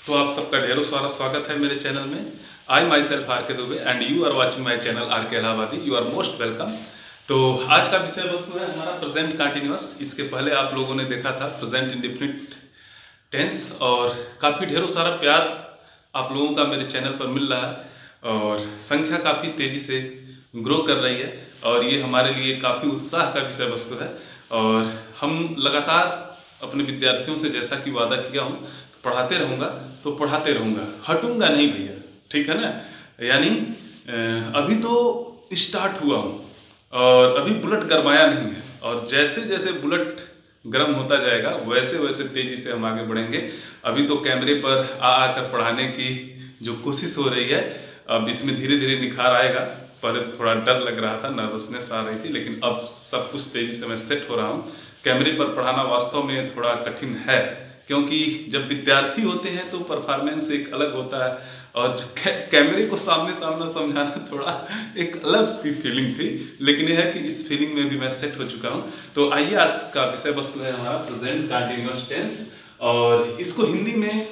तो आप सबका ढेरों सारा स्वागत है मेरे चैनल में। आई my self R K Dubey and you are watching my channel R K Allahabadi. You are most welcome. तो आज का विषय वस्तु है हमारा प्रेजेंट कंटिन्यूअस। इसके पहले आप लोगों ने देखा था प्रेजेंट इंडेफिनिट टेंस, और काफ़ी ढेरों सारा प्यार आप लोगों का मेरे चैनल पर मिल रहा है और संख्या काफ़ी तेज़ी से ग्रो कर रही है और ये हमारे लिए काफ़ी उत्साह का विषय वस्तु है। और हम लगातार अपने विद्यार्थियों से जैसा कि वादा किया हूँ, पढ़ाते रहूँगा तो पढ़ाते रहूँगा, हटूँगा नहीं भैया, ठीक है ना। यानी अभी तो स्टार्ट हुआ हूँ और अभी बुलेट गरमाया नहीं है, और जैसे जैसे बुलेट गर्म होता जाएगा वैसे वैसे तेज़ी से हम आगे बढ़ेंगे। अभी तो कैमरे पर आकर पढ़ाने की जो कोशिश हो रही है, अब इसमें धीरे धीरे निखार आएगा। पहले तो थोड़ा डर लग रहा था, नर्वसनेस आ रही थी, लेकिन अब सब कुछ तेज़ी से मैं सेट हो रहा हूँ। कैमरे पर पढ़ाना वास्तव में थोड़ा कठिन है, क्योंकि जब विद्यार्थी होते हैं तो परफॉर्मेंस एक अलग होता है, और जो कैमरे को सामने सामने समझाना थोड़ा एक अलग सी फीलिंग थी, लेकिन यह है कि इस फीलिंग में भी मैं सेट हो चुका हूँ। तो आइए, आज का विषय वस्तु है हमारा प्रेजेंट कंटिन्यूअस टेंस, और इसको हिंदी में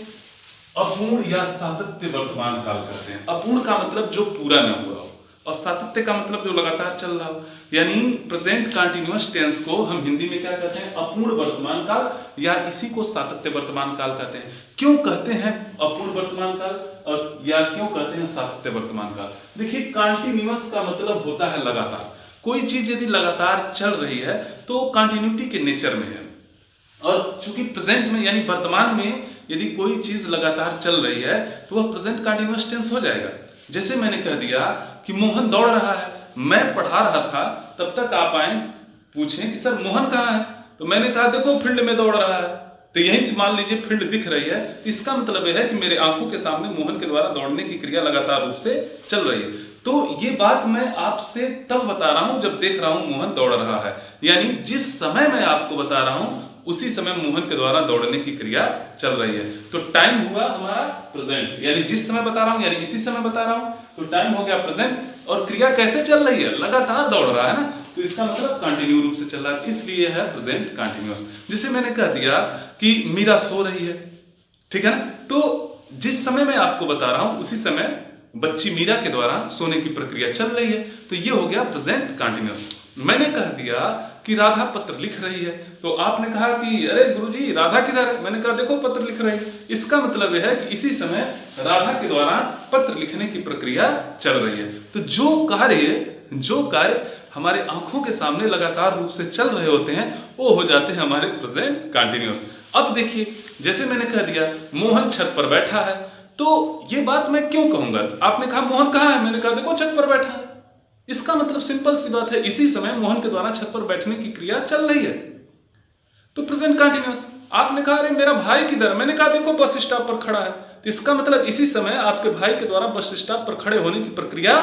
अपूर्ण या सातत्य वर्तमान काल कहते हैं। अपूर्ण का मतलब जो पूरा न हुआ हो, और सातत्य का मतलब जो लगातार चल रहा हो। यानी प्रेजेंट कंटिन्यूअस टेंस को हम हिंदी में क्या कहते हैं? अपूर्ण वर्तमान काल, या इसी को सातत्य वर्तमान काल कहते हैं। क्यों कहते हैं अपूर्ण वर्तमान काल, और या क्यों कहते हैं सातत्य वर्तमान काल? देखिए, कंटिन्यूअस का मतलब होता है लगातार। कोई चीज यदि लगातार चल रही है तो कंटिन्यूटी के नेचर में है, और चूंकि प्रेजेंट में यानी वर्तमान में यदि कोई चीज लगातार चल रही है तो वह प्रेजेंट कंटिन्यूअस टेंस हो जाएगा। जैसे मैंने कह दिया कि मोहन दौड़ रहा है, मैं पढ़ा रहा था, तब तक आप आए पूछें कि सर मोहन कहाँ है, तो मैंने कहा देखो फील्ड में दौड़ रहा है। तो यहीं से मान लीजिए फील्ड दिख रही है, तो इसका मतलब यह है कि मेरे आंखों के सामने मोहन के द्वारा दौड़ने की क्रिया लगातार रूप से चल रही है। तो ये बात मैं आपसे तब बता रहा हूं जब देख रहा हूं मोहन दौड़ रहा है, यानी जिस समय मैं आपको बता रहा हूं उसी समय मोहन के द्वारा दौड़ने की क्रिया चल रही है। तो टाइम हुआ हमारा प्रेजेंट, यानी जिस समय बता रहा हूं यानी इसी समय बता रहा हूं, तो टाइम हो गया प्रेजेंट। और क्रिया कैसे चल रही है? लगातार दौड़ रहा है ना, तो इसका मतलब कंटिन्यू रूप से चल रहा है, इसलिए है प्रेजेंट कंटिन्यूअस। जिसे मैंने कह दिया कि मीरा सो रही है, ठीक है ना, तो जिस समय मैं आपको बता रहा हूं उसी समय बच्ची मीरा के द्वारा सोने की प्रक्रिया चल रही है, तो ये हो गया प्रेजेंट कंटिन्यूअस। मैंने कह दिया कि राधा पत्र लिख रही है, तो आपने कहा कि अरे गुरुजी राधा किधर है? मैंने कहा देखो पत्र लिख रही है। इसका मतलब यह है कि इसी समय राधा के द्वारा पत्र लिखने की प्रक्रिया चल रही है। तो जो कार्य हमारे आंखों के सामने लगातार रूप से चल रहे होते हैं वो हो जाते हैं हमारे प्रेजेंट कंटिन्यूअस। अब देखिए, जैसे मैंने कह दिया मोहन छत पर बैठा है, तो ये बात मैं क्यों कहूंगा? आपने कहा मोहन कहाँ है? मैंने कहा देखो छत पर बैठा है। इसका मतलब सिंपल सी बात है, इसी समय मोहन के द्वारा छत पर बैठने की क्रिया चल रही है, तो प्रेजेंट कंटिन्यूअस। आपने कहा अरे मेरा भाई किधर? मैंने कहा देखो बस स्टॉप पर खड़ा है, तो इसका मतलब इसी समय आपके भाई के द्वारा बस स्टॉप पर खड़े होने की प्रक्रिया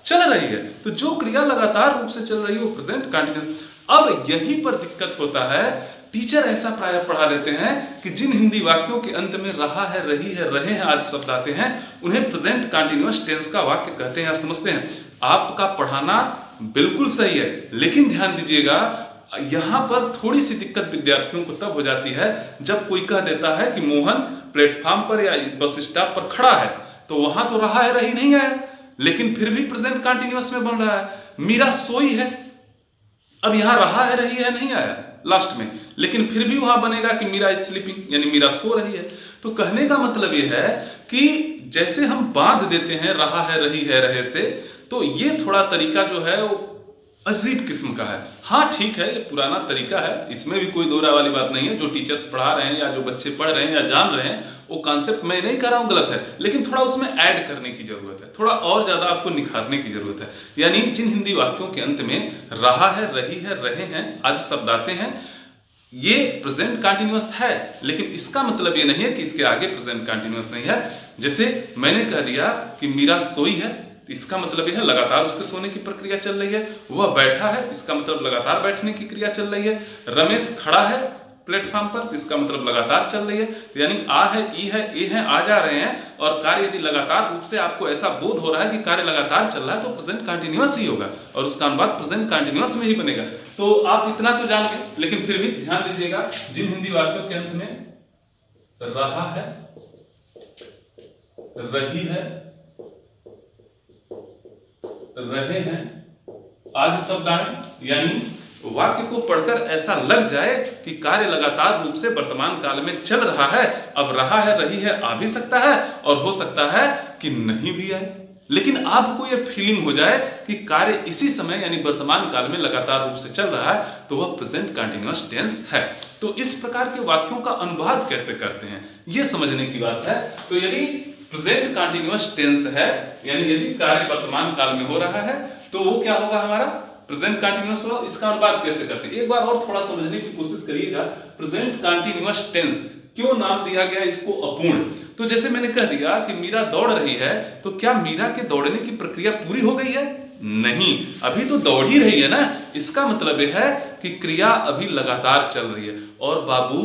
चल रही है। तो जो क्रिया लगातार रूप से चल रही है वो प्रेजेंट कंटिन्यूअस। अब यहीं पर दिक्कत होता है, टीचर ऐसा प्रायः पढ़ा देते हैं कि जिन हिंदी वाक्यों के अंत में रहा है, रही है, रहे हैं आदि शब्द आते हैं उन्हें प्रेजेंट कंटिन्यूअस टेंस का वाक्य कहते हैं या समझते हैं। आपका पढ़ाना बिल्कुल सही है, लेकिन ध्यान दीजिएगा यहां पर थोड़ी सी दिक्कत विद्यार्थियों को तब हो जाती है जब कोई कह देता है कि मोहन प्लेटफॉर्म पर या बस स्टॉप पर खड़ा है, तो वहां तो रहा है, रही नहीं है, लेकिन फिर भी प्रेजेंट कंटिन्यूअस में बन रहा है। मीरा सोई है, अब यहां रहा है, रही है नहीं आया लास्ट में, लेकिन फिर भी वहां बनेगा कि मीरा इज स्लीपिंग, यानी मीरा सो रही है। तो कहने का मतलब यह है कि जैसे हम बांध देते हैं रहा है, रही है, रहे से, तो ये थोड़ा तरीका जो है वो अजीब किस्म का है। हाँ ठीक है, ये पुराना तरीका है, इसमें भी कोई दोहरा वाली बात नहीं है। जो टीचर्स पढ़ा रहे हैं या जो बच्चे पढ़ रहे हैं या जान रहे हैं, वो कॉन्सेप्ट मैं नहीं कर रहा हूँ गलत है, लेकिन थोड़ा उसमें ऐड करने की जरूरत है, थोड़ा और ज्यादा आपको निखारने की जरूरत है। यानी जिन हिंदी वाक्यों के अंत में रहा है, रही है, रहे हैं आदि शब्द आते हैं, ये प्रेजेंट कंटिन्यूअस है, लेकिन इसका मतलब ये नहीं है कि इसके आगे प्रेजेंट कंटिन्यूअस नहीं है। जैसे मैंने कह दिया कि मीरा सोई है, तो इसका मतलब यह है लगातार उसके सोने की प्रक्रिया चल रही है। वह बैठा है, इसका मतलब लगातार बैठने की क्रिया चल रही है। रमेश खड़ा है प्लेटफॉर्म पर, तो इसका मतलब लगातार चल रही है। तो यानी आ है, ई है, ए है, आ जा रहे हैं, और कार्य यदि लगातार रूप से आपको ऐसा बोध हो रहा है कि कार्य लगातार चल रहा है, तो प्रेजेंट कंटिन्यूअस ही होगा, और उसका अनुवाद प्रेजेंट कंटिन्यूअस में ही बनेगा। तो आप इतना तो जान गए, लेकिन फिर भी ध्यान दीजिएगा, जिन हिंदी वाक्यों के अंत में रहा है, रही है, रहे हैं आदि शब्द आए, यानी वाक्य को पढ़कर ऐसा लग जाए कि कार्य लगातार रूप से वर्तमान काल में चल रहा है। अब रहा है, रही है आ भी सकता है और हो सकता है कि नहीं भी आए, लेकिन आपको यह फीलिंग हो जाए कि कार्य इसी समय यानी वर्तमान काल में लगातार रूप से चल रहा है, तो वह प्रेजेंट कंटीन्यूअस टेंस है। तो इस प्रकार के वाक्यों का अनुवाद कैसे करते हैं, यह समझने की बात है। तो यदि प्रेजेंट कंटीन्यूअस टेंस है, यानी यदि कार्य वर्तमान काल में हो रहा है, तो वो क्या होगा, हमारा प्रेजेंट कंटीन्यूअस होगा। इसका अनुवाद कैसे करते हैं, एक बार और थोड़ा समझने की कोशिश करिएगा। प्रेजेंट कंटीन्यूअस टेंस क्यों नाम दिया गया इसको अपूर्ण? तो जैसे मैंने कह दिया कि मीरा दौड़ रही है, तो क्या मीरा के दौड़ने की प्रक्रिया पूरी हो गई है? नहीं, अभी तो दौड़ ही रही है ना। इसका मतलब यह है कि क्रिया अभी लगातार चल रही है। और बाबू,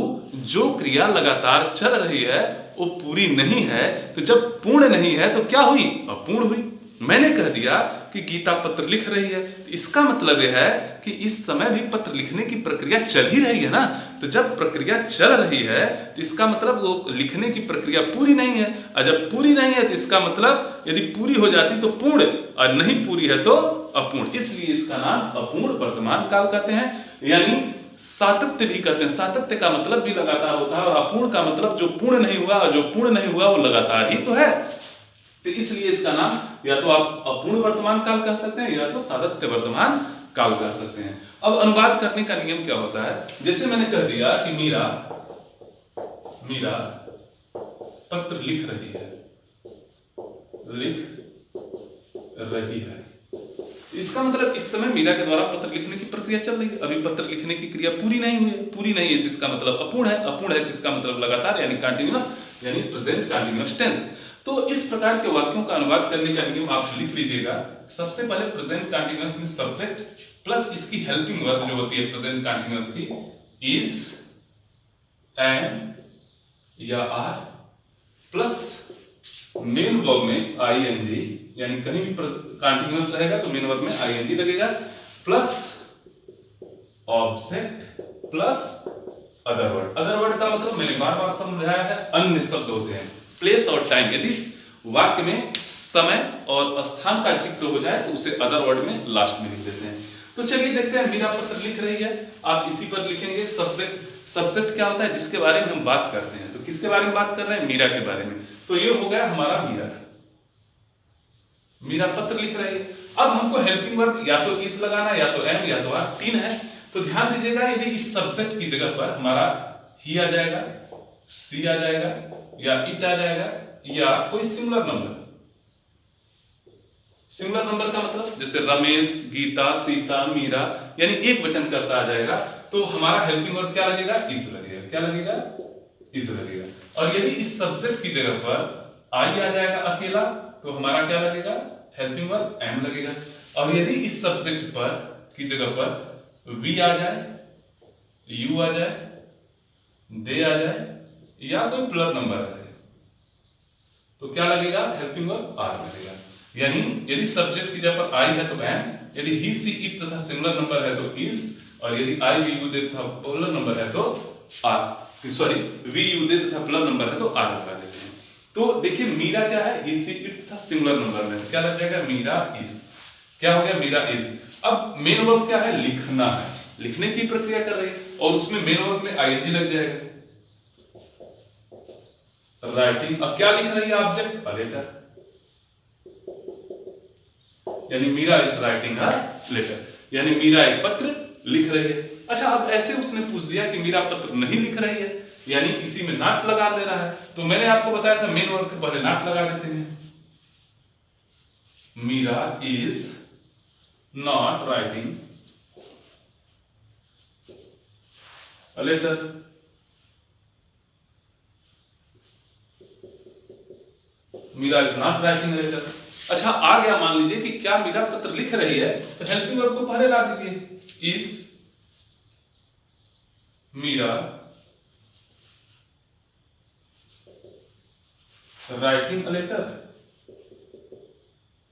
जो क्रिया लगातार चल रही है वो पूरी नहीं है, तो जब पूर्ण नहीं है तो क्या हुई, अपूर्ण हुई। मैंने कह दिया कि गीता पत्र लिख रही है, तो इसका मतलब यह है कि इस समय भी पत्र लिखने की प्रक्रिया चल ही रही है ना। तो जब प्रक्रिया चल रही है तो इसका मतलब वो लिखने की प्रक्रिया पूरी नहीं है, और जब पूरी नहीं है तो इसका मतलब यदि पूरी हो जाती तो पूर्ण, और नहीं पूरी है तो अपूर्ण। इसलिए इसका नाम अपूर्ण वर्तमान काल कहते हैं, यानी सातत्य भी कहते हैं। सातत्य का मतलब भी लगातार होता है, और अपूर्ण का मतलब जो पूर्ण नहीं हुआ, और जो पूर्ण नहीं हुआ वो लगातार ही तो है। तो इसलिए इसका नाम या तो आप अपूर्ण वर्तमान काल कह सकते हैं, या तो सातत्य वर्तमान काल कह सकते हैं। अब अनुवाद करने का नियम क्या होता है, जैसे मैंने कह दिया कि मीरा पत्र लिख रही है, इसका मतलब इस समय मीरा के द्वारा पत्र लिखने की प्रक्रिया चल रही है। अभी पत्र लिखने की क्रिया पूरी नहीं हुई है, पूरी नहीं है तो इसका मतलब अपूर्ण है, अपूर्ण है तो इसका मतलब लगातार यानी कंटीन्यूअस, यानी प्रेजेंट कंटीन्यूअस टेंस। तो इस प्रकार के वाक्यों का अनुवाद करने का नियम आप लिख लीजिएगा। सबसे पहले प्रेजेंट कंटीन्यूअस में सब्जेक्ट प्लस इसकी हेल्पिंग वर्ब जो होती है प्रेजेंट कंटीन्यूअस की, इज, एम या आर, प्लस मेन वर्ब में आईएनजी, यानी कहीं भी कंटीन्यूअस रहेगा तो मेन वर्ब में आईएनजी लगेगा, plus object plus other word. Other word का मतलब मैंने बार बार समझाया है, अन्य शब्द होते हैं। प्लेस और टाइम, यदि वाक्य में समय और स्थान का जिक्र हो जाए तो उसे अदर वर्ड में लास्ट में लिख देते हैं। तो चलिए देखते हैं, मीरा पत्र लिख रही है, आप इसी पर लिखेंगे सब्जेक्ट। सब्जेक्ट क्या होता है, जिसके बारे में हम बात करते हैं। तो किसके बारे में बात कर रहे हैं, मीरा के बारे में। तो ये हो गया हमारा मीरा पत्र लिख रही है। अब हमको हेल्पिंग वर्ब या तो इज लगाना, या तो एम, या तो आर, तीन है। तो ध्यान दीजिएगा, यदि इस सब्जेक्ट की जगह पर हमारा ही आ जाएगा, सी आ जाएगा, या इट आ जाएगा, या कोई सिमिलर नंबर। सिमिलर नंबर का मतलब जैसे रमेश, गीता, सीता, मीरा, यानी एक वचन करता आ जाएगा, तो हमारा हेल्पिंग वर्ब क्या लगेगा, इज लगेगा। क्या लगेगा, इज लगेगा। और यदि इस सब्जेक्ट की जगह पर आई आ जाएगा अकेला, तो हमारा क्या लगेगा, हेल्पिंग वर्ब एम लगेगा। और यदि इस सब्जेक्ट पर की जगह पर वी आ जाए, यू आ जाए, दे आ जाए, या कोई प्लस नंबर आ जाए, तो क्या लगेगा, हेल्पिंग वर्ब आर लगेगा। यानी यदि सब्जेक्ट की जगह पर आई है तो एम, यदि ही, सी, इट तथा सिमिलर नंबर है तो इज, और यदि आई, वी, यू, दे तथा प्लस नंबर है तो आर, सॉरी वी, यू, दे तथा प्लस नंबर है तो आर लगा देते हैं। तो देखिए मीरा क्या है, ही, सी, इट तथा सिमिलर नंबर में, क्या लग जाएगा, मीरा इज। क्या हो गया, मीरा इज। अब मेन वर्ब क्या है, लिखना है, लिखने की प्रक्रिया कर रही है, और उसमें मेन वर्ब में आईएनजी लग जाएगा। राइटिंग, अब क्या लिख रही है, ऑब्जेक्ट, अ लेटर, यानी Meera is writing a letter, यानी मीरा एक पत्र लिख रही है। अच्छा, अब ऐसे उसने पूछ दिया कि मीरा पत्र नहीं लिख रही है, यानी इसी में नॉट लगा दे रहा है। तो मैंने आपको बताया था मेन वर्ब के पहले नॉट लगा देते हैं। Meera is not writing a letter. Meera is not writing a letter. अच्छा, आ गया, मान लीजिए कि क्या मीरा पत्र लिख रही है, तो हेल्पिंग वर्ब को पहले ला दीजिए, is Meera writing a letter,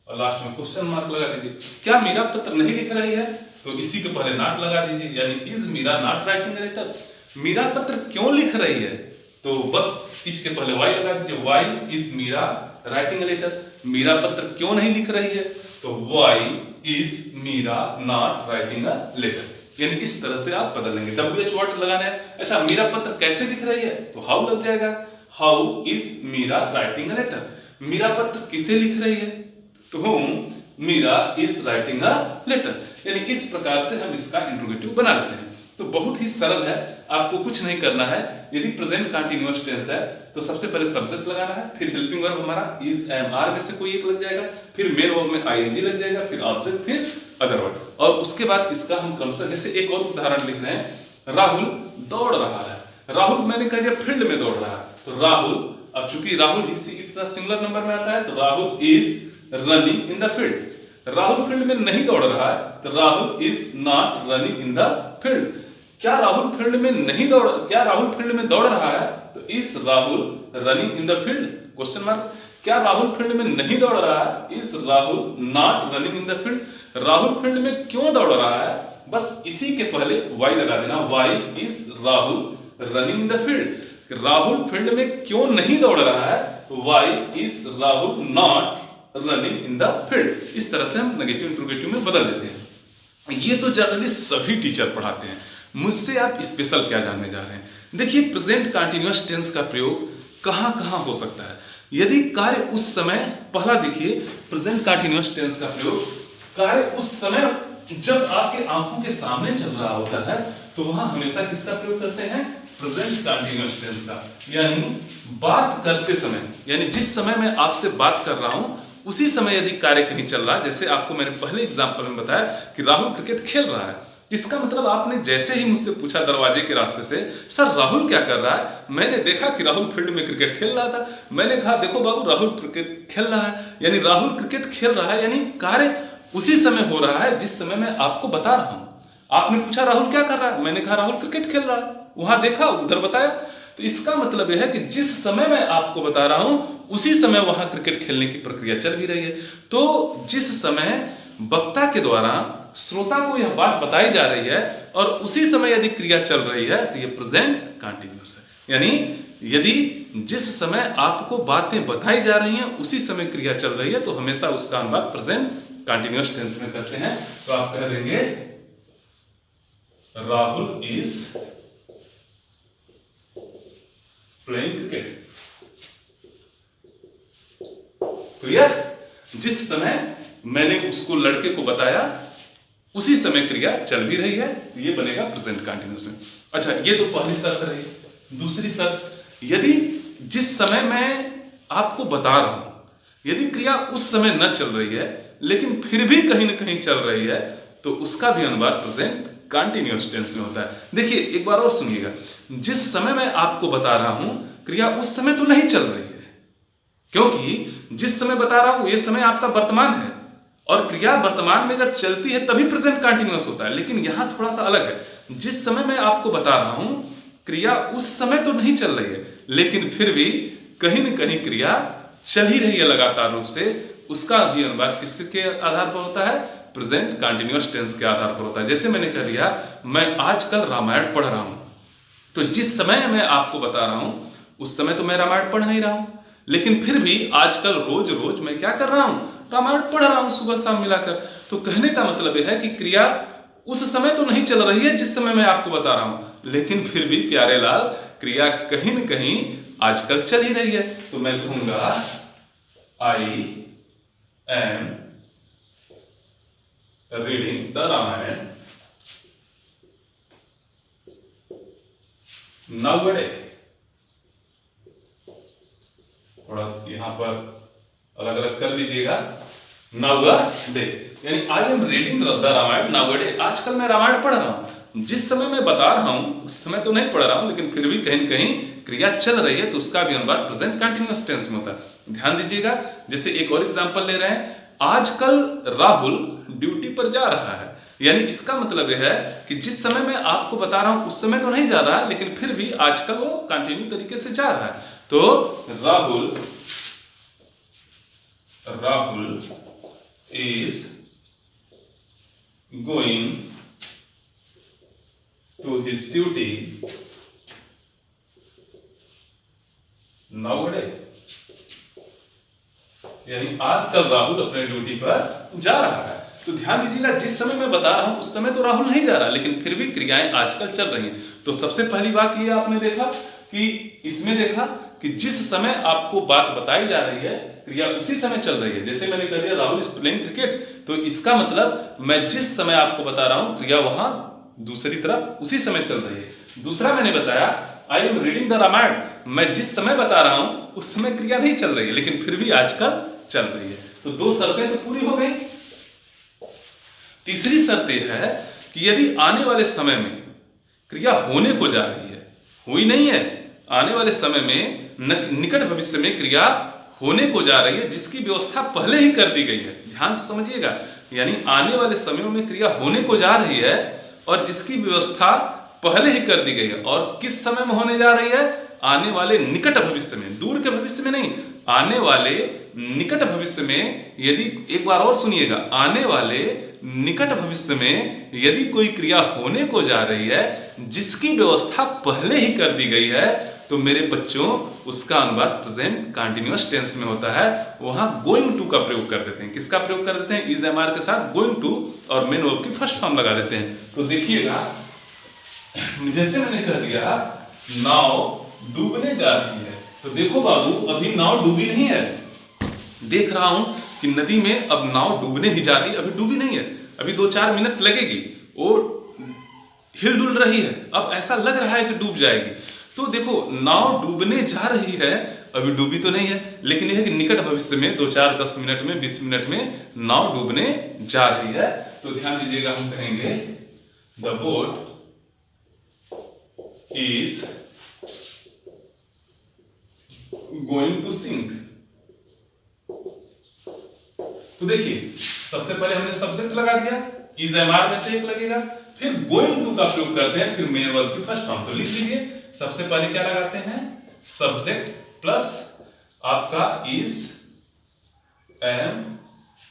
और लास्ट में क्वेश्चन मार्क लगा दीजिए। क्या मीरा पत्र नहीं लिख रही है, तो इसी के पहले नॉट लगा दीजिए, यानी is Meera not writing a letter. Meera पत्र क्यों लिख रही है, तो बस इज के पहले वाई लगा दीजिए, why is Meera writing a letter. Meera पत्र क्यों नहीं लिख रही है, तो why is Meera not writing a letter. यानी इस तरह से आप बदलेंगे। WH वर्ड लगाना है। अच्छा, मीरा पत्र कैसे लिख रही है, तो हाउ लग जाएगा, how is Meera writing a letter. Meera पत्र किसे लिख रही है, to whom Meera is writing a letter. यानी इस प्रकार से हम इसका इंट्रोगेटिव बना लेते हैं। तो बहुत ही सरल है, आपको कुछ नहीं करना है। यदि प्रेजेंट कंटीन्यूअस टेंस है तो सबसे पहले सब्जेक्ट लगाना है, फिर हेल्पिंग वर्ब हमारा इज एम आर में से कोई एक लग जाएगा, फिर मेन वर्ब में आईएनजी लग जाएगा, फिर ऑब्जेक्ट, फिर अदर वर्ड, और उसके बाद इसका हम क्रमशः, जैसे एक और उदाहरण लिख रहे हैं, राहुल दौड़ रहा है। राहुल मैंने कह दिया फील्ड में दौड़ रहा है, तो राहुल, अब चूंकि राहुल इसी इतना सिंगुलर नंबर में आता है, तो Rahul is running in the field. Rahul field में नहीं दौड़ रहा है, तो Rahul is not running in the field. क्या राहुल फील्ड में नहीं दौड़, क्या राहुल फील्ड में दौड़ रहा है, तो is Rahul running in the field, question mark. क्या राहुल फील्ड में नहीं दौड़ रहा है, is Rahul not running in the field. Rahul field में क्यों दौड़ रहा है, बस इसी के पहले वाई लगा देना, why is Rahul running in the field. Rahul field में क्यों नहीं दौड़ रहा है, why is Rahul not running in the field. इस तरह से हम नेगेटिव इंट्रोगेटिव में बदल देते हैं। ये तो जनरली सभी टीचर पढ़ाते हैं, मुझसे आप स्पेशल क्या जानने जा रहे हैं। देखिए, प्रेजेंट कंटीन्यूअस टेंस का प्रयोग कहां कहां हो सकता है। यदि कार्य उस समय, पहला देखिए, प्रेजेंट कंटीन्यूअस टेंस का प्रयोग कार्य उस समय जब आपके आंखों के सामने चल रहा होता है, तो वहां हमेशा किसका प्रयोग करते हैं, प्रेजेंट कंटीन्यूअस टेंस का। यानी बात करते समय, यानी जिस समय मैं आपसे बात कर रहा हूं उसी समय यदि कार्य कहीं चल रहा है, जैसे आपको मैंने पहले एग्जांपल में बताया कि राहुल क्रिकेट खेल रहा है, इसका मतलब आपने जैसे ही मुझसे पूछा दरवाजे के रास्ते से, सर राहुल क्या कर रहा है, मैंने देखा कि राहुल फील्ड में क्रिकेट खेल रहा था, मैंने कहा देखो बाबू राहुल क्रिकेट खेल रहा है। यानी राहुल क्रिकेट खेल रहा है, यानी कार्य उसी समय हो रहा है जिस समय मैं आपको बता रहा हूं। आपने पूछा राहुल क्या कर रहा है, मैंने कहा राहुल क्रिकेट खेल रहा है, वहां देखा उधर बताया। तो इसका मतलब यह है कि जिस समय मैं आपको बता रहा हूं उसी समय वहां क्रिकेट खेलने की प्रक्रिया चल भी रही है। तो जिस समय वक्ता के द्वारा श्रोता को यह बात बताई जा रही है और उसी समय यदि क्रिया चल रही है, तो यह प्रेजेंट कंटीन्यूअस है। यानी यदि जिस समय आपको बातें बताई जा रही हैं उसी समय क्रिया चल रही है, तो हमेशा उसका अनुवाद प्रेजेंट कंटीन्यूअस टेंस में करते हैं। तो आप कह देंगे Rahul is playing cricket. Clear? जिस समय मैंने उसको लड़के को बताया उसी समय क्रिया चल भी रही है, तो ये बनेगा प्रेजेंट कंटीन्यूअस में। अच्छा, ये तो पहली शर्त रही। दूसरी शर्त, यदि जिस समय मैं आपको बता रहा हूं, यदि क्रिया उस समय न चल रही है लेकिन फिर भी कहीं ना कहीं चल रही है, तो उसका भी अनुवाद प्रेजेंट कंटीन्यूअस टेंस में होता है। देखिए एक बार और सुनिएगा, जिस समय मैं आपको बता रहा हूं क्रिया उस समय तो नहीं चल रही है, क्योंकि जिस समय बता रहा हूं ये समय आपका वर्तमान है और क्रिया वर्तमान में जब चलती है तभी प्रेजेंट कंटीन्यूअस होता है। लेकिन यहां थोड़ा सा अलग है, जिस समय मैं आपको बता रहा हूं क्रिया उस समय तो नहीं चल रही है लेकिन फिर भी कहीं न कहीं क्रिया चल ही रही है लगातार रूप से, उसका भी अनुवाद किसके आधार पर होता है, प्रेजेंट कंटीन्यूअस टेंस के आधार पर होता है। जैसे मैंने कह दिया मैं आजकल रामायण पढ़ रहा हूं, तो जिस समय मैं आपको बता रहा हूं उस समय तो मैं रामायण पढ़ नहीं रहा हूं, लेकिन फिर भी आजकल रोज रोज मैं क्या कर रहा हूं, रामायण पढ़ रहा हूं सुबह शाम मिलाकर। तो कहने का मतलब यह है कि क्रिया उस समय तो नहीं चल रही है जिस समय मैं आपको बता रहा हूं, लेकिन फिर भी प्यारे लाल क्रिया कहीं न कहीं आजकल चल ही रही है। तो मैं कहूंगा I am reading the Ramayana nowadays. थोड़ा यहां पर अलग अलग कर लीजिएगा, नाउअडे यानी I am reading the Ramayana nowadays. आजकल मैं रामायण पढ़ रहा हूं, जिस समय मैं बता रहा हूं उस समय तो नहीं पढ़ रहा हूं लेकिन फिर भी कहीं कहीं क्रिया चल रही है, तो उसका भी अनुवाद प्रेजेंट कंटीन्यूअस टेंस में होता है। ध्यान दीजिएगा, जैसे एक और एग्जांपल ले रहे हैं, आजकल राहुल ड्यूटी पर जा रहा है। यानी इसका मतलब यह है कि जिस समय मैं आपको बता रहा हूं उस समय तो नहीं जा रहा है लेकिन फिर भी आजकल वो कंटिन्यू तरीके से जा रहा है। तो Rahul is going to his duty nowaday, यानी आजकल राहुल अपने ड्यूटी पर जा रहा है। तो ध्यान दीजिएगा, जिस समय मैं बता रहा हूं उस समय तो राहुल नहीं जा रहा, लेकिन फिर भी क्रियाएं आजकल चल रही हैं। तो सबसे पहली बात ये आपने देखा कि इसमें देखा कि जिस समय आपको बात बताई जा रही है क्रिया उसी समय चल रही है। जैसे मैंने कह दिया राहुल इज प्लेइंग क्रिकेट, तो इसका मतलब मैं जिस समय आपको बता रहा हूं क्रिया वहां दूसरी तरफ उसी समय चल रही है। दूसरा मैंने बताया I am reading the Ramayan, मैं जिस समय बता रहा हूं उस समय क्रिया नहीं चल रही है, लेकिन फिर भी आजकल चल रही है। तो दो शर्तें तो पूरी हो गई। तीसरी शर्त यह है कि यदि आने वाले समय में क्रिया होने को जा रही है, हुई नहीं है, आने वाले समय में निकट भविष्य में क्रिया होने को जा रही है जिसकी व्यवस्था पहले ही कर दी गई है। ध्यान से समझिएगा, यानी आने वाले समय में क्रिया होने को जा रही है और जिसकी व्यवस्था पहले ही कर दी गई है। और किस समय में होने जा रही है? आने वाले निकट भविष्य में, दूर के भविष्य में नहीं, आने वाले निकट भविष्य में। यदि एक बार और सुनिएगा, आने वाले निकट भविष्य में यदि कोई क्रिया होने को जा रही है जिसकी व्यवस्था पहले ही कर दी गई है, तो मेरे बच्चों उसका अनुवाद प्रेजेंट कंटीन्यूअस टेंस में होता है। वहां गोइंग टू का प्रयोग कर देते हैं। किसका प्रयोग कर देते हैं? इज एम आर के साथ गोइंग टू और मेन वर्ब की फर्स्ट फॉर्म लगा देते हैं। तो देखिएगा, जैसे मैंने कह दिया नाव डूबने जा रही है, तो देखो बाबू अभी नाव डूबी नहीं है। देख रहा हूं कि नदी में अब नाव डूबने ही जा रही है, अभी डूबी नहीं है, अभी 2-4 मिनट लगेगी, वो हिलडुल रही है, अब ऐसा लग रहा है कि डूब जाएगी। तो देखो नाव डूबने जा रही है, अभी डूबी तो नहीं है, लेकिन यह है कि निकट भविष्य में 2-4 10 मिनट में 20 मिनट में नाव डूबने जा रही है। तो ध्यान दीजिएगा, हम कहेंगे the boat is going to sink. तो देखिए, सबसे पहले हमने सब्जेक्ट लगा दिया, इज एम आर में से एक लगेगा, फिर गोइंग टू का प्रयोग करते हैं, फिर मेन वर्ब की फर्स्ट फॉर्म। तो लिख लीजिए, सबसे पहले क्या लगाते हैं? सब्जेक्ट प्लस आपका इज एम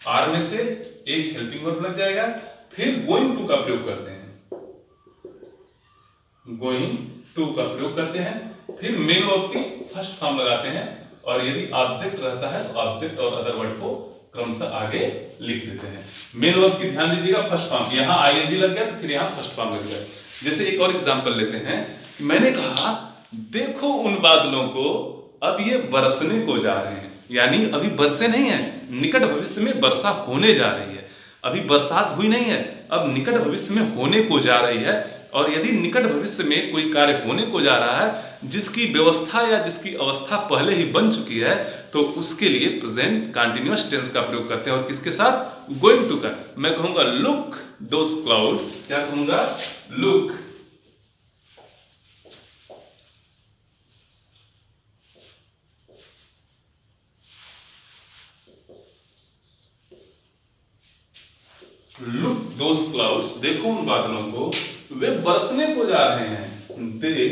आर में से एक हेल्पिंग वर्ब लग जाएगा, फिर गोइंग टू का प्रयोग करते हैं, गोइंग टू का प्रयोग करते हैं, फिर मेन वर्ब की फर्स्ट फॉर्म लगाते हैं, और यदि ऑब्जेक्ट रहता है तो ऑब्जेक्ट और अदर वर्ड को क्रमशः आगे लिख देते हैं। मेन वर्ब की ध्यान दीजिएगा फर्स्ट फॉर्म, यहां आईएनजी लग गया तो फिर यहां फर्स्ट फॉर्म लग गया। जैसे एक और एग्जांपल लेते हैं कि मैंने कहा देखो उन बादलों को, अब ये बरसने को जा रहे हैं, यानी अभी बरसे नहीं है, निकट भविष्य में वर्षा होने जा रही है। अभी बरसात हुई नहीं है, अब निकट भविष्य में होने को जा रही है। और यदि निकट भविष्य में कोई कार्य होने को जा रहा है जिसकी व्यवस्था या जिसकी अवस्था पहले ही बन चुकी है, तो उसके लिए प्रेजेंट कंटीन्यूअस टेंस का प्रयोग करते हैं। और किसके साथ? गोइंग टू का। मैं कहूंगा लुक दोस क्लाउड्स, क्या कहूंगा? लुक लुक दोस क्लाउड्स, देखो उन बादलों को, वे बरसने को जा रहे हैं। दे,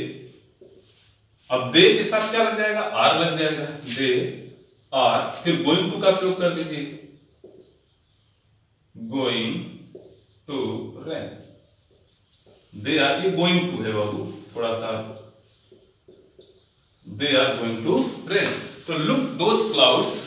अब दे के साथ क्या लग जाएगा? आर लग जाएगा, दे आर, फिर गोइंग टू का प्रयोग कर दीजिए, going to rain. They are, ये गोइंग टू है बाबू, थोड़ा सा, they are going to rain. तो लुक दोस क्लाउड्स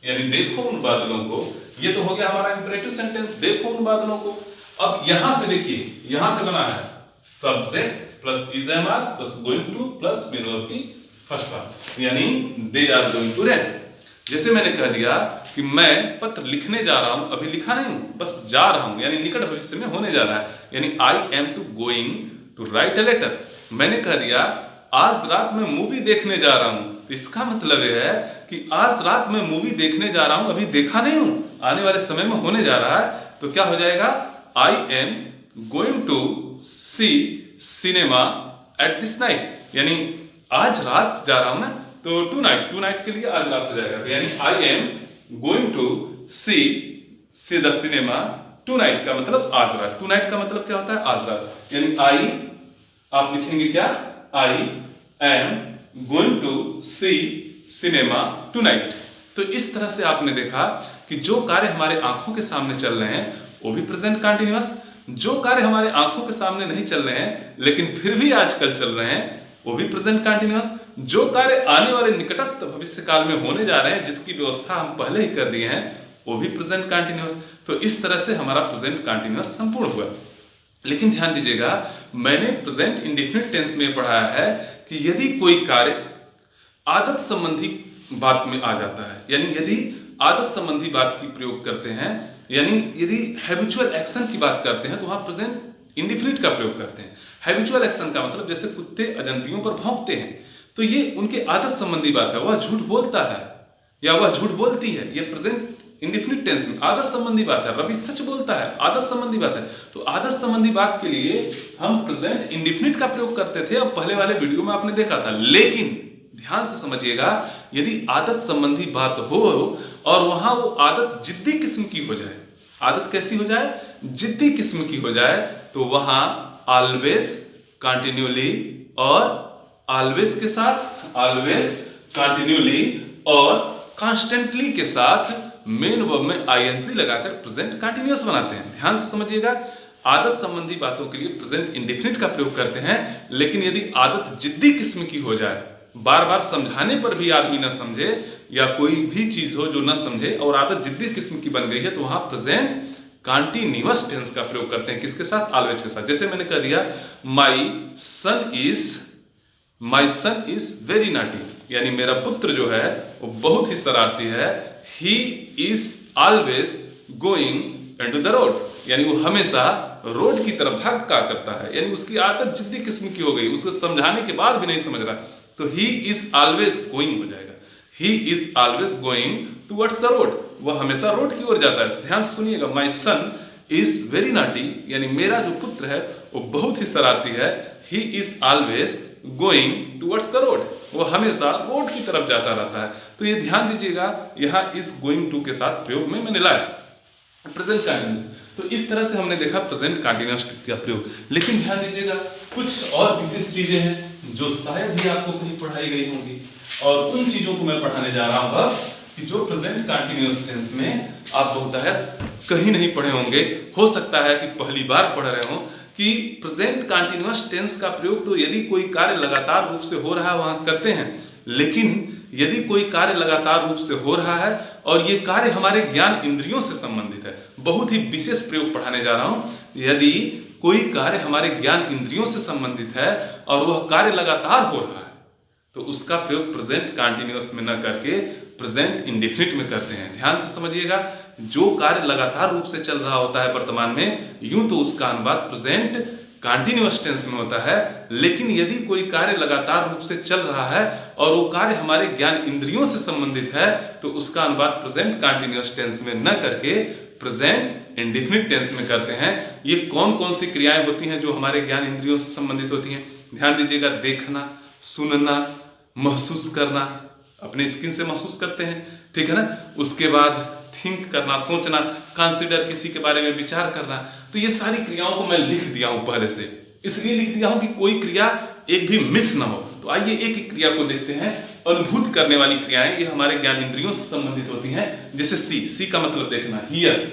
यानी देखो उन बादलों को, ये तो हो गया हमारा इंपरेटिव सेंटेंस, देखो उन बादलों को। अब यहां से देखिए, यहां से बना है subject plus is am are plus going to plus main verb की फर्स्ट फॉर्म, यानी they are going to rain. जैसे मैंने कह दिया कि मैं पत्र लिखने जा रहा हूं, अभी लिखा नहीं हूं, बस जा रहा हूं, यानी निकट भविष्य में होने जा रहा है, यानी I am to going to write a letter. मैंने कह दिया आज रात में मूवी देखने जा रहा हूं, तो इसका मतलब यह है कि आज रात में मूवी देखने जा रहा हूं, अभी देखा नहीं हूं, आने वाले समय में होने जा रहा है। तो क्या हो जाएगा? I am going to see cinema at this night, यानी आज रात जा रहा हूं ना, तो टू नाइट, टू नाइट के लिए आज रात हो जाएगा। तो यानी I am going to see the cinema tonight का मतलब आज रात। टू नाइट का मतलब क्या होता है? आज रात। यानी आई, आप लिखेंगे क्या? I am going to see cinema tonight. तो इस तरह से आपने देखा कि जो कार्य हमारे आंखों के सामने चल रहे हैं वो भी प्रेजेंट कंटीन्यूअस, जो कार्य हमारे आंखों के सामने नहीं चल रहे हैं लेकिन फिर भी आजकल चल रहे हैं वो भी प्रेजेंट कंटिन्यूअस। जो कार्य आने वाले निकटस्थ भविष्य काल में होने जा रहे हैं, जिसकी व्यवस्था हम पहले ही कर दिए हैं, वो भी प्रेजेंट कंटिन्यूअस। तो इस तरह से हमारा प्रेजेंट कंटिन्यूअस संपूर्ण हुआ। लेकिन ध्यान दीजिएगा, मैंने प्रेजेंट इंडेफिनिट टेंस में पढ़ाया है कि यदि कोई कार्य आदत संबंधी बात में आ जाता है, यानी यदि आदत संबंधी बात की प्रयोग करते हैं, यानी यदि हैबिचुअल एक्शन की बात करते हैं, तो वहां प्रेजेंट इंडेफिनिट का प्रयोग करते हैं। हैबिचुअल एक्शन का मतलब जैसे कुत्ते अजनबियों पर भौंकते हैं, तो ये उनके आदत संबंधी बात है, वह झूठ बोलता है या वह झूठ बोलती है, ये प्रेजेंट इंडेफिनिट टेंस में आदत संबंधी बात है। रवि सच बोलता है, आदत संबंधी बात है। तो आदत संबंधी बात के लिए हम प्रेजेंट इंडेफिनिट का प्रयोग करते थे, अब पहले वाले वीडियो में आपने देखा था। लेकिन ध्यान से समझिएगा, यदि आदत संबंधी बात हो और वहां वो आदत जिद्दी किस्म की हो जाए, आदत कैसी हो जाए, जिद्दी किस्म की हो जाए, तो वहां ऑलवेज, कंटिन्यूली और ऑलवेज के साथ, ऑलवेज, कंटिन्यूली और कॉन्स्टेंटली के साथ मेन वर्ब में आईएनजी लगाकर प्रेजेंट कंटिन्यूअस बनाते हैं। ध्यान से समझिएगा, आदत संबंधी बातों के लिए प्रेजेंट इंडेफिनिट का प्रयोग करते हैं। लेकिन यदि आदत जिद्दी किस्म की हो जाए, बार बार समझाने पर भी आदमी न समझे, या कोई भी चीज हो जो न समझे और आदत जिद्दी किस्म की बन गई है, तो वहां प्रेजेंट कंटिन्यूअस टेंस का प्रयोग करते हैं। किसके साथ? ऑलवेज के साथ। जैसे मैंने कह दिया, माई सन इज वेरी नॉटी, यानी मेरा पुत्र जो है वो बहुत ही शरारती है। He is always going into the road, यानी वो हमेशा रोड की तरफ भागा करता है, यानी उसकी आदत जिद्दी किस्म की हो गई, उसको समझाने के बाद भी नहीं समझ रहा। तो ही इज ऑलवेज गोइंग हो जाएगा, he is always going towards the road, वह हमेशा रोड की ओर जाता है। ध्यान से सुनिएगा, माई सन इज वेरी नॉटी, यानी मेरा जो पुत्र है वो बहुत ही शरारती है। He is always going towards the road, वो हमेशा रोड की तरफ जाता रहता है। तो ये ध्यान दीजिएगा, यहाँ इस गोइंग टू के साथ प्रयोग में मैंने लाया प्रेजेंट कंटिन्यूअस। तो इस तरह से हमने देखा प्रेजेंट कंटिन्यूअस का प्रयोग। लेकिन ध्यान दीजिएगा, कुछ और विशेष चीजें हैं जो शायद ही आपको कहीं पढ़ाई गई होंगी, और उन चीजों को मैं पढ़ाने जा रहा हूं अब, कि जो प्रेजेंट कंटिन्यूअस टेंस में आप बहुतायत कहीं नहीं पढ़े होंगे। हो सकता है कि पहली बार पढ़ रहे हो कि प्रेजेंट कंटिन्यूअस टेंस का प्रयोग तो यदि कोई कार्य लगातार रूप से हो रहा है वहां करते हैं, लेकिन यदि कोई कार्य लगातार रूप से हो रहा है और ये कार्य हमारे ज्ञान इंद्रियों से संबंधित है, बहुत ही विशेष प्रयोग पढ़ाने जा रहा हूं। यदि कोई कार्य हमारे ज्ञान इंद्रियों से संबंधित है और वह कार्य लगातार हो रहा है, तो उसका प्रयोग प्रेजेंट कंटिन्यूअस में न करके प्रेजेंट इंडेफिनिट में करते हैं। ध्यान से समझिएगा, जो कार्य लगातार रूप से चल रहा होता है वर्तमान में, यूं तो उसका अनुवाद प्रेजेंट कंटिन्यूअस टेंस में होता है। लेकिन यदि कोई कार्य लगातार रूप से चल रहा है और वो कार्य हमारे ज्ञान इंद्रियों से संबंधित है, तो उसका अनुवाद प्रेजेंट कंटिन्यूअस टेंस में न करके प्रेजेंट इंडेफिनिट टेंस में करते हैं। ये कौन कौन सी क्रियाएं होती हैं जो हमारे ज्ञान इंद्रियों से संबंधित होती हैं? ध्यान दीजिएगा, देखना, सुनना, महसूस करना, अपने स्किन से महसूस करते हैं, ठीक है ना। उसके बाद थिंक करना, सोचना, कंसिडर, किसी के बारे में विचार करना। तो ये सारी क्रियाओं को मैं लिख दिया हूं पहले से, इसलिए लिख दिया हूं कि कोई क्रिया एक भी मिस ना हो। तो आइए एक एक क्रिया को देखते हैं। अनुभूत करने वाली क्रियाएं, ये हमारे ज्ञान इंद्रियों से संबंधित होती हैं। जैसे सी का मतलब देखना, हियर,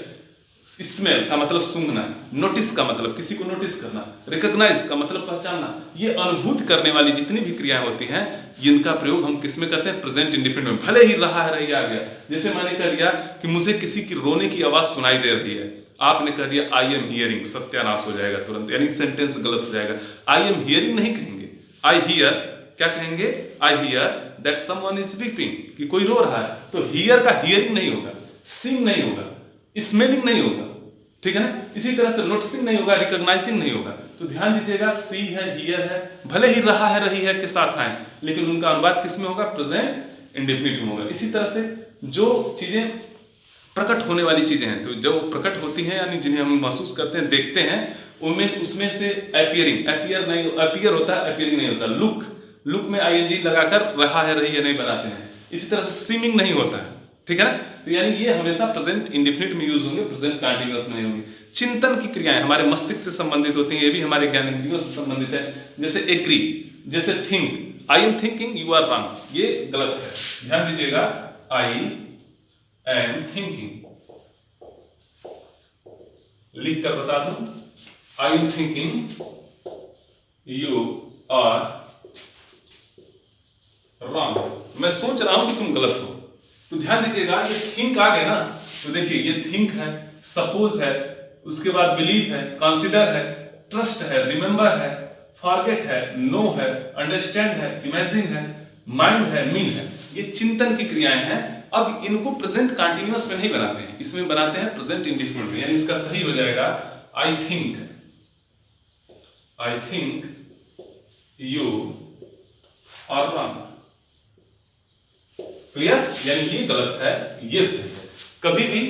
स्मेल का मतलब सूंघना, नोटिस का मतलब किसी को नोटिस करना, रिकॉग्नाइज का मतलब पहचानना। ये अनुभूत करने वाली जितनी भी क्रियाएं होती हैं, इनका प्रयोग हम किस में करते हैं? प्रेजेंट इंडेफिनिट में। भले ही रहा है, रही आ गया। जैसे मैंने कह दिया कि मुझे किसी की रोने की आवाज सुनाई दे रही है, आपने कह दिया आई एम हियरिंग, सत्यानाश हो जाएगा तुरंत, यानी सेंटेंस गलत हो जाएगा। आई एम हियरिंग नहीं कहेंगे, आई हियर, क्या कहेंगे? I hear that someone is weeping, कि कोई रो रहा है। तो हियर का हियरिंग नहीं होगा, सिंग नहीं होगा, स्मेलिंग नहीं होगा, ठीक है ना। इसी तरह से नोटिसिंग नहीं होगा, रिकॉग्नाइजिंग नहीं होगा। तो ध्यान दीजिएगा, सी है, हियर है, भले ही रहा है, रही है के साथ आए, लेकिन उनका अनुवाद किस में होगा? प्रेजेंट इंडेफिनिट में होगा। इसी तरह से जो चीजें प्रकट होने वाली चीजें हैं, तो जो प्रकट होती हैं यानी जिन्हें हम महसूस करते हैं, देखते हैं, उसमें से अपीयरिंग, अपीयर होता है, अपीयरिंग नहीं होता। लुक में आईएनजी लगाकर रहा है, रही है नहीं बनाते हैं। इसी तरह से सीमिंग नहीं होता है, ठीक है ना। तो यानी ये हमेशा प्रेजेंट इंडेफिनिट में यूज होंगे, प्रेजेंट कंटीन्यूअस में होंगे। चिंतन की क्रियाएं हमारे मस्तिष्क से संबंधित होती हैं, ये भी हमारे ज्ञान इंद्रियों से संबंधित है। जैसे एग्री, जैसे think, I am thinking, you are wrong, ये गलत है। ध्यान दीजिएगा, आई एम थिंकिंग, लिख कर बता दूं, I am thinking, you are wrong, मैं सोच रहा हूं कि तुम गलत हो। तो ध्यान दीजिएगा, ये थिंक आ गया ना, तो देखिए ये थिंक है, सपोज है, उसके बाद बिलीव है, कंसीडर है, ट्रस्ट है, रिमेंबर है, फॉरगेट है, नो है, अंडरस्टैंड है, इमेजिन है, माइंड है, मीन है। ये चिंतन की क्रियाएं हैं। अब इनको प्रेजेंट कंटिन्यूअस में नहीं बनाते हैं, इसमें बनाते हैं प्रेजेंट इंडेफिनिट में। यानी इसका सही हो जाएगा I think you are wrong. Clear? यानी ये गलत है, ये सही है। कभी भी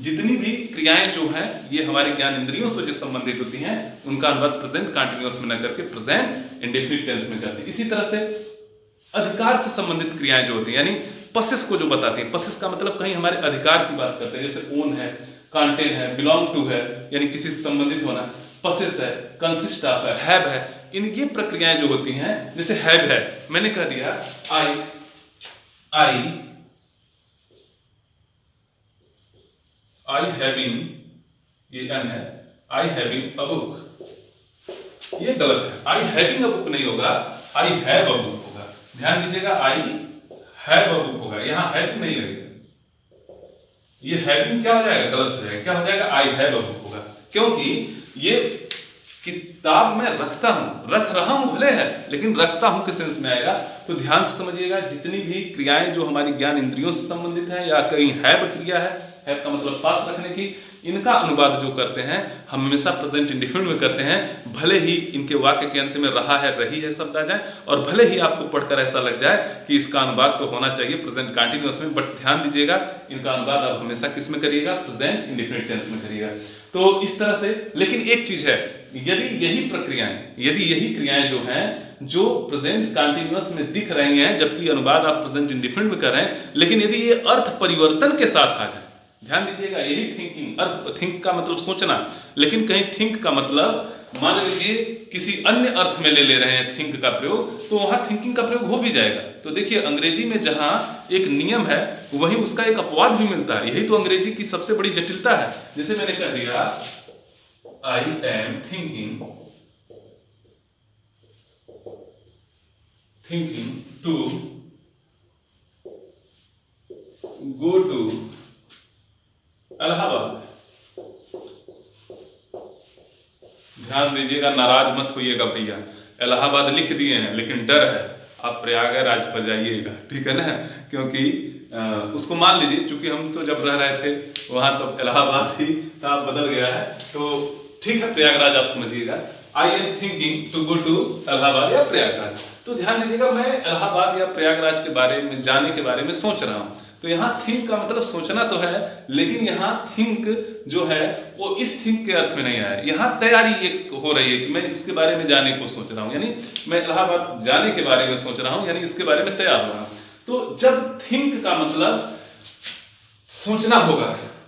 जितनी भी क्रियाएं जो हैं ये हमारे ज्ञान इंद्रियों से जो संबंधित होती हैं उनका अनुवाद प्रेजेंट कंटिन्यूअस में न करके प्रेजेंट इंडेफिनिट टेंस में करते हैं। इसी तरह से अधिकार से संबंधित क्रियाएं जो होती हैं, यानी पसेस को जो बताती हैं, पसेस का मतलब कहीं हमारे अधिकार की बात करते हैं, जैसे ओन है, कंटेन है, बिलोंग टू है, यानी किसी से संबंधित होना, पसेस है, कंसिस्ट ऑफ है, हैव है। इन ये प्रक्रियाएं जो होती हैं, जैसे हैव है, मैंने कह दिया आई हैविंग, ये एन है, आई हैविंग अ बुक, ये गलत है। आई हैविंग अ बुक नहीं होगा, आई हैव अ बुक होगा। ध्यान दीजिएगा, आई हैव अ बुक होगा, यहां हैविंग नहीं लगेगा। ये हैविंग क्या हो जाएगा? गलत हो जाएगा। क्या हो जाएगा? आई हैव अ बुक होगा, क्योंकि ये किताब में रखता हूं, रख रहा हूं भले है, लेकिन रखता हूं के सेंस में आएगा। तो ध्यान से समझिएगा, जितनी भी क्रियाएं जो हमारी ज्ञान इंद्रियों से संबंधित है या कहीं हैव क्रिया है, हैव का मतलब पास रखने की, इनका अनुवाद जो करते हैं हम हमेशा प्रेजेंट इंडेफिनिट में करते हैं। भले ही इनके वाक्य के अंत में रहा है, रही है शब्द आ जाए, और भले ही आपको पढ़कर ऐसा लग जाए कि इसका अनुवाद तो होना चाहिए प्रेजेंट कंटिन्यूअस में, बट ध्यान दीजिएगा इनका अनुवाद आप हमेशा किस में करिएगा? प्रेजेंट इंडेफिनिट टेंस में करिएगा। तो इस तरह से, लेकिन एक चीज है, यदि यही क्रियाएं जो हैं जो प्रेजेंट कंटिन्यूअस में दिख रही हैं, जबकि अनुवाद आप प्रेजेंट इंडेफिनिट में कर रहे हैं, लेकिन यदि ये अर्थ परिवर्तन के साथ आ जाए, ध्यान दीजिएगा, यही थिंकिंग, अर्थ थिंक का मतलब सोचना, लेकिन कहीं थिंक का मतलब मान लीजिए किसी अन्य अर्थ में ले रहे हैं थिंक का प्रयोग, तो वहां थिंकिंग का प्रयोग हो भी जाएगा। तो देखिए, अंग्रेजी में जहां एक नियम है वहीं उसका एक अपवाद भी मिलता है। यही तो अंग्रेजी की सबसे बड़ी जटिलता है। जैसे मैंने कह दिया I am thinking to go to Allahabad. ध्यान दीजिएगा, नाराज मत होइएगा भैया, इलाहाबाद लिख दिए हैं, लेकिन डर है आप प्रयागराज पर जाइएगा, ठीक है ना, क्योंकि उसको मान लीजिए, क्योंकि हम तो जब रह रहे थे वहां तो इलाहाबाद ही था, बदल गया है, तो ठीक है प्रयागराज आप समझिएगा। I am thinking to go to Allahabad या प्रयागराज। तो ध्यान दीजिएगा, मैं इलाहाबाद या प्रयागराज के बारे में जाने के बारे में सोच रहा हूं। तो यहाँ थिंक का मतलब सोचना तो है, लेकिन यहाँ थिंक जो है वो इस थिंक के अर्थ में नहीं आया। यहाँ तैयारी एक हो रही है कि मैं इसके बारे में जाने को सोच रहा हूँ, यानी मैं इलाहाबाद जाने के बारे में सोच रहा हूँ, यानी इसके बारे में तैयार हो रहा हूँ। तो जब थिंक का मतलब सोचना होगा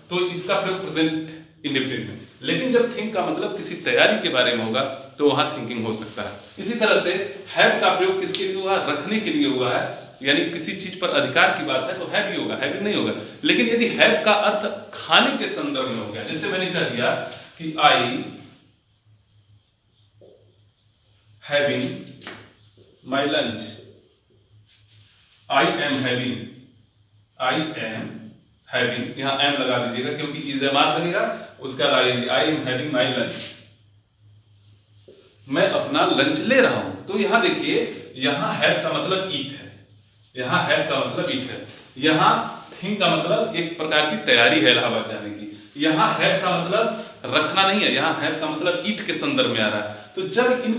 तो इसका प्रयोग प्रेजेंट इंडेफिनिट में, लेकिन जब थिंक का मतलब किसी तैयारी के बारे में होगा तो वहां थिंकिंग हो सकता है। इसी तरह से हैव का प्रयोग किसके लिए हुआ? रखने के लिए हुआ है, यानी किसी चीज पर अधिकार की बात है तो हैव ही होगा, हैविंग नहीं होगा। लेकिन यदि हैव का अर्थ खाने के संदर्भ में हो गया, जैसे मैंने कह दिया कि I having my lunch, I am having, यहां एम लगा दीजिएगा क्योंकि इज़ेमात बनेगा, उसका I am having my lunch, मैं अपना लंच ले रहा हूं। तो यहां देखिए, यहां हैव का मतलब ईट है, यहां हैव का मतलब ईट है, यहां थिंक का मतलब एक प्रकार की तैयारी है इलाहाबाद जाने की, यहां हैव का मतलब रखना नहीं है, यहां हैव का मतलब ईट के संदर्भ में आ रहा है। तो जब इन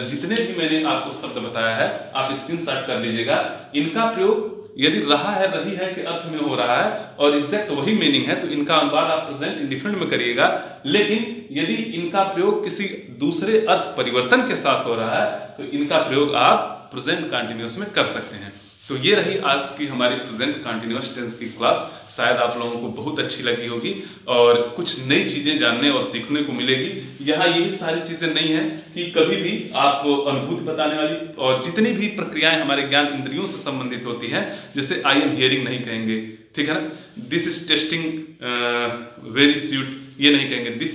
जितने भी मैंने आपको शब्द बताया है आप स्क्रीनशॉट कर लीजिएगा, इनका प्रयोग यदि रहा है, रही है के अर्थ में हो रहा है और एग्जैक्ट वही मीनिंग है तो इनका अनुवाद आप प्रेजेंट इंडेफिनिट में करिएगा। लेकिन यदि इनका प्रयोग किसी दूसरे अर्थ परिवर्तन के साथ हो रहा है तो इनका प्रयोग आप प्रेजेंट कंटिन्यूअस में कर सकते हैं। तो ये रही आज की हमारी प्रेजेंट कंटिन्यूअस टेंस की क्लास। शायद आप लोगों को बहुत अच्छी लगी होगी और कुछ नई चीजें जानने और सीखने को मिलेगी। यहाँ यही सारी चीजें नहीं है कि कभी भी आप अनुभूति बताने वाली और जितनी भी प्रक्रियाएं हमारे ज्ञान इंद्रियों से संबंधित होती हैं, जैसे आई एम हियरिंग नहीं कहेंगे, ठीक है ना, this is testing very sweet ये नहीं कहेंगे, दिस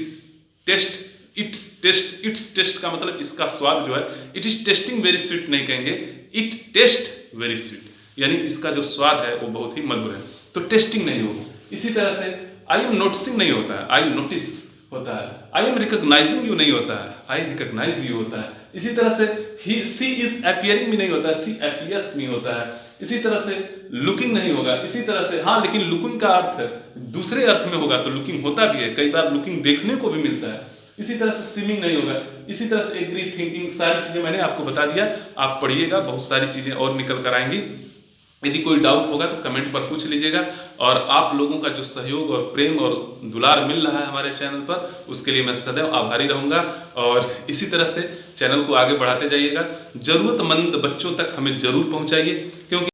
टेस्ट इट्स टेस्ट का मतलब इसका स्वाद जो है, it is testing very sweet नहीं कहेंगे, इट टेस्ट वेरी स्वीट, यानी इसका जो स्वाद है वो बहुत ही मधुर है। तो टेस्टिंग नहीं होगा। इसी तरह से आई एम नोटिसिंग नहीं होता है, आई नोटिस होता है। आई एम रिकॉग्नाइजिंग यू नहीं होता है, आई रिकॉग्नाइज यू होता है। इसी तरह से ही सी इज अपीयरिंग भी नहीं होता है, सी अपीयर्स नहीं होता है। इसी तरह से लुकिंग नहीं होगा। इसी तरह से हाँ, लेकिन लुकिंग का अर्थ दूसरे अर्थ में होगा तो लुकिंग होता भी है, कई बार लुकिंग देखने को भी मिलता है। इसी तरह से स्विमिंग नहीं होगा। इसी तरह से एग्री, थिंकिंग, सारी चीजें मैंने आपको बता दिया, आप पढ़िएगा, बहुत सारी चीजें और निकल कर आएंगी। यदि कोई डाउट होगा तो कमेंट पर पूछ लीजिएगा। और आप लोगों का जो सहयोग और प्रेम और दुलार मिल रहा है हमारे चैनल पर, उसके लिए मैं सदैव आभारी रहूंगा। और इसी तरह से चैनल को आगे बढ़ाते जाइएगा। जरूरतमंद बच्चों तक हमें जरूर पहुंचाइए, क्योंकि